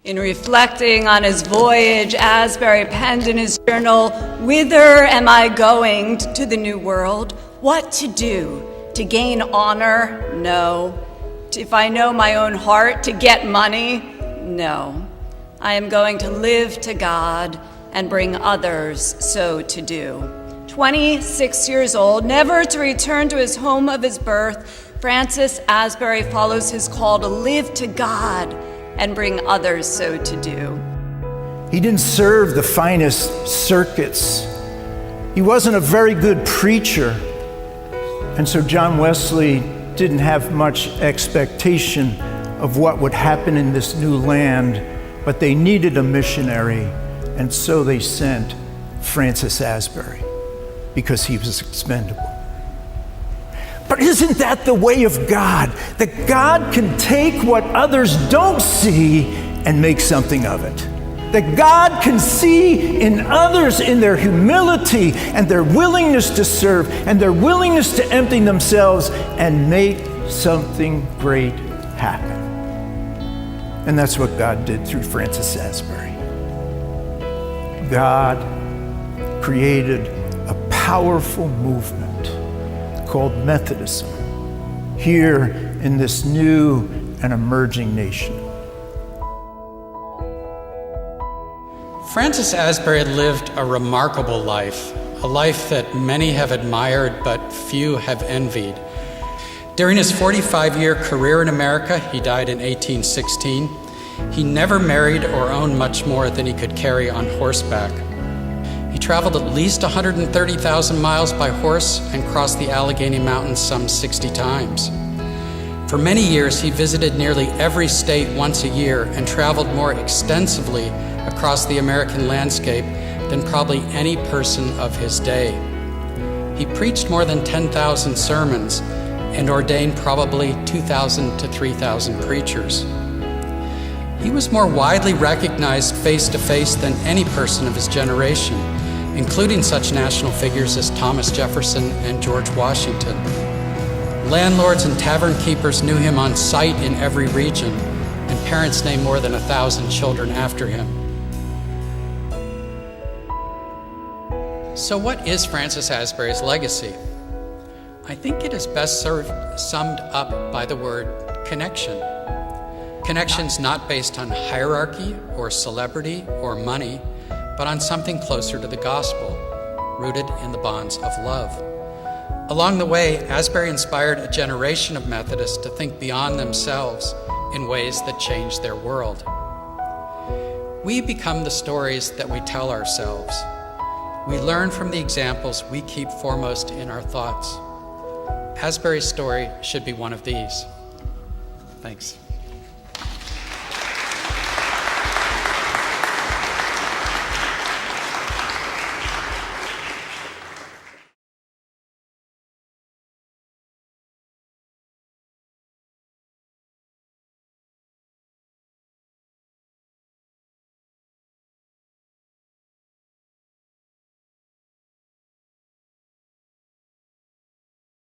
In reflecting on his voyage, Asbury penned in his journal, "Whither am I going to the New World? What to do? To gain honor? No. If I know my own heart, to get money? No. I am going to live to God and bring others so to do." 26 years old, never to return to his home of his birth, Francis Asbury follows his call to live to God and bring others so to do. He didn't serve the finest circuits. He wasn't a very good preacher. And so John Wesley didn't have much expectation of what would happen in this new land, but they needed a missionary, and so they sent Francis Asbury because he was expendable. But isn't that the way of God? That God can take what others don't see and make something of it. That God can see in others, in their humility and their willingness to serve and their willingness to empty themselves and make something great happen. And that's what God did through Francis Asbury. God created a powerful movement called Methodism here in this new and emerging nation. Francis Asbury lived a remarkable life, a life that many have admired but few have envied. During his 45-year career in America, he died in 1816, he never married or owned much more than he could carry on horseback. He traveled at least 130,000 miles by horse and crossed the Allegheny Mountains some 60 times. For many years, he visited nearly every state once a year and traveled more extensively across the American landscape than probably any person of his day. He preached more than 10,000 sermons and ordained probably 2,000 to 3,000 preachers. He was more widely recognized face to face than any person of his generation, including such national figures as Thomas Jefferson and George Washington. Landlords and tavern keepers knew him on sight in every region, and parents named more than 1,000 children after him. So what is Francis Asbury's legacy? I think it is best summed up by the word connection. Connections not based on hierarchy or celebrity or money, but on something closer to the gospel, rooted in the bonds of love. Along the way, Asbury inspired a generation of Methodists to think beyond themselves in ways that changed their world. We become the stories that we tell ourselves. We learn from the examples we keep foremost in our thoughts. Asbury's story should be one of these. Thanks.